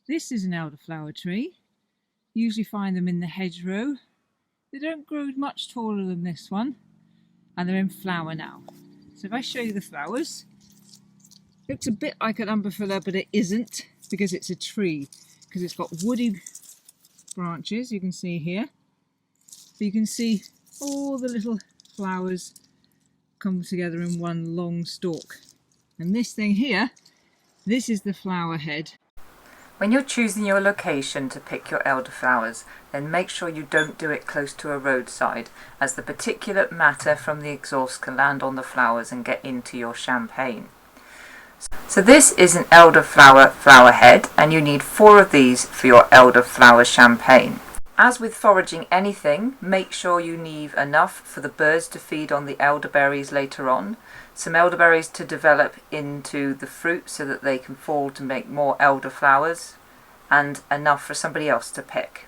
This is an elderflower tree. You usually find them in the hedgerow. They don't grow much taller than this one, and they're in flower now. So if I show you the flowers, it looks a bit like an umbellifera, but it isn't, because it's a tree, because it's got woody branches, you can see here. But you can see all the little flowers come together in one long stalk. And this thing here, this is the flower head. When you're choosing your location to pick your elderflowers, then make sure you don't do it close to a roadside, as the particulate matter from the exhaust can land on the flowers and get into your champagne. So this is an elderflower flower head, and you need 4 of these for your elderflower champagne. As with foraging anything, make sure you leave enough for the birds to feed on the elderberries later on, some elderberries to develop into the fruit so that they can fall to make more elderflowers, and enough for somebody else to pick.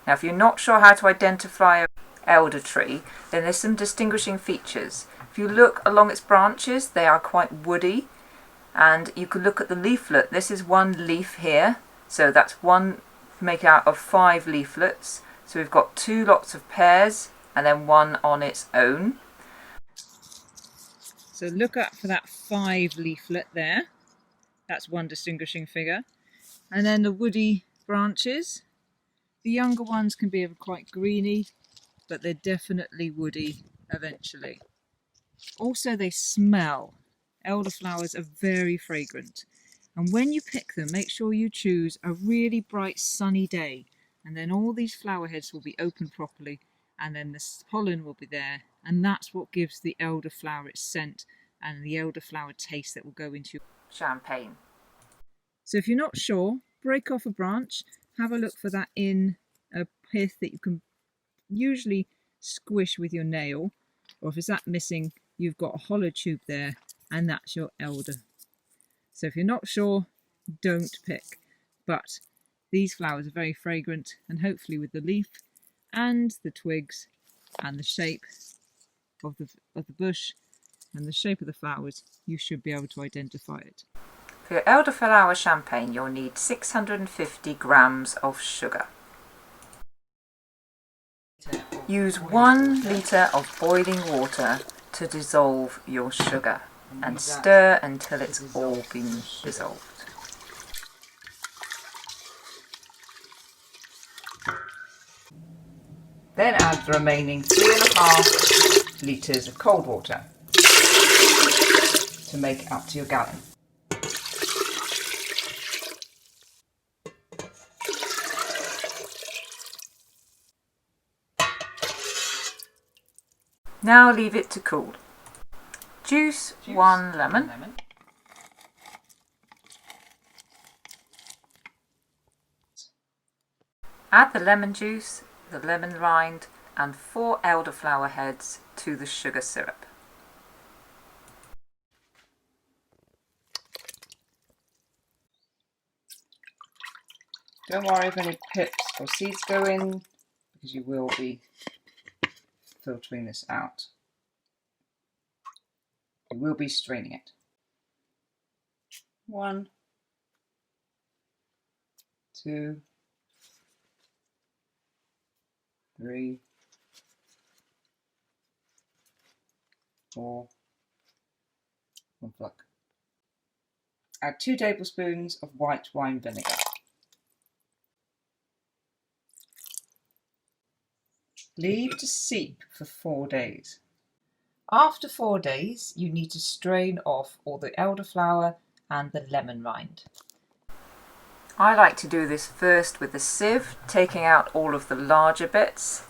Now if you're not sure how to identify an elder tree, then there's some distinguishing features. If you look along its branches, they are quite woody, and you can look at the leaflet. This is one leaf here, so that's one make out of 5 leaflets. So we've got 2 lots of pairs and then one on its own. So look up for that 5 leaflet there. That's one distinguishing figure. And then the woody branches. The younger ones can be quite greeny, but they're definitely woody eventually. Also they smell. Elderflowers are very fragrant. And when you pick them, make sure you choose a really bright sunny day, and then all these flower heads will be open properly, and then the pollen will be there, and that's what gives the elderflower its scent and the elderflower taste that will go into your champagne. So if you're not sure, break off a branch, have a look for that in a pith that you can usually squish with your nail, or if it's that missing, you've got a hollow tube there, and that's your elder. So if you're not sure, don't pick. But these flowers are very fragrant, and hopefully with the leaf and the twigs and the shape of the bush and the shape of the flowers, you should be able to identify it. For your elderflower champagne, you'll need 650 grams of sugar. Use 1 litre of boiling water to dissolve your sugar, and stir until it's all been dissolved. Then add the remaining 3.5 litres of cold water to make it up to your gallon. Now leave it to cool. Juice 1 lemon. Add the lemon juice, the lemon rind, and 4 elderflower heads to the sugar syrup. Don't worry if any pips or seeds go in, because you will be filtering this out. You will be straining it. 1, 2, 3, 4, 1 pluck. Add 2 tablespoons of white wine vinegar. Leave to steep for 4 days. After 4 days, you need to strain off all the elderflower and the lemon rind. I like to do this first with a sieve, taking out all of the larger bits.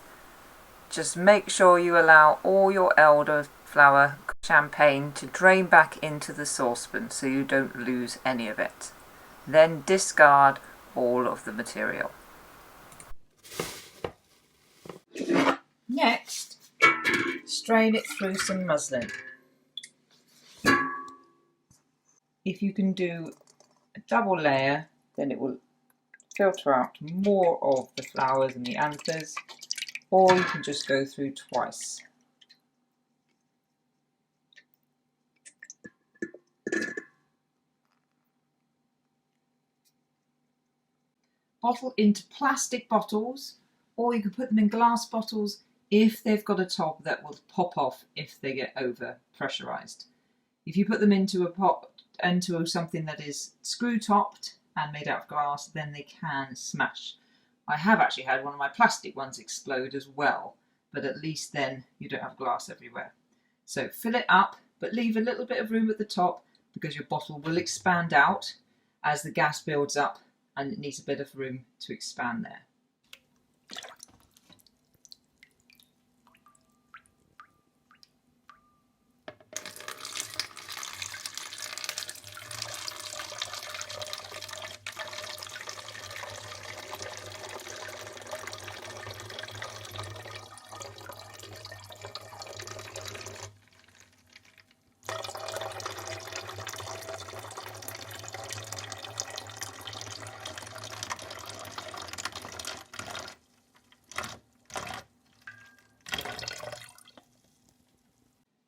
Just make sure you allow all your elderflower champagne to drain back into the saucepan so you don't lose any of it. Then discard all of the material. Next, strain it through some muslin. If you can do a double layer, then it will filter out more of the flowers and the anthers, or you can just go through twice. bottle into plastic bottles, or you can put them in glass bottles if they've got a top that will pop off if they get over pressurized. If you put them into a pot, into something that is screw topped and made out of glass, then they can smash. I have actually had one of my plastic ones explode as well, but at least then you don't have glass everywhere. So fill it up, but leave a little bit of room at the top because your bottle will expand out as the gas builds up and it needs a bit of room to expand there.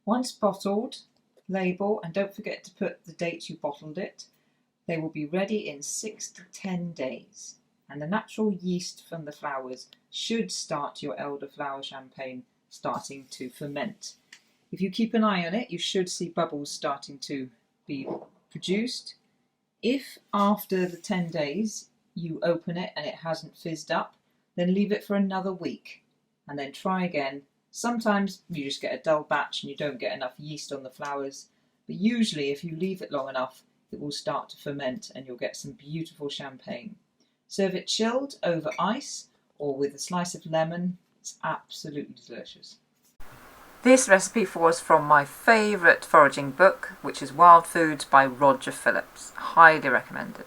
Once bottled, label and don't forget to put the date you bottled it. They will be ready in 6 to 10 days. And the natural yeast from the flowers should start your elderflower champagne starting to ferment. If you keep an eye on it, you should see bubbles starting to be produced. If after the 10 days you open it and it hasn't fizzed up, then leave it for another week and then try again. Sometimes you just get a dull batch and you don't get enough yeast on the flowers, but usually if you leave it long enough, it will start to ferment and you'll get some beautiful champagne. Serve it chilled over ice or with a slice of lemon. It's absolutely delicious. This recipe was from my favourite foraging book, which is Wild Foods by Roger Phillips. Highly recommended.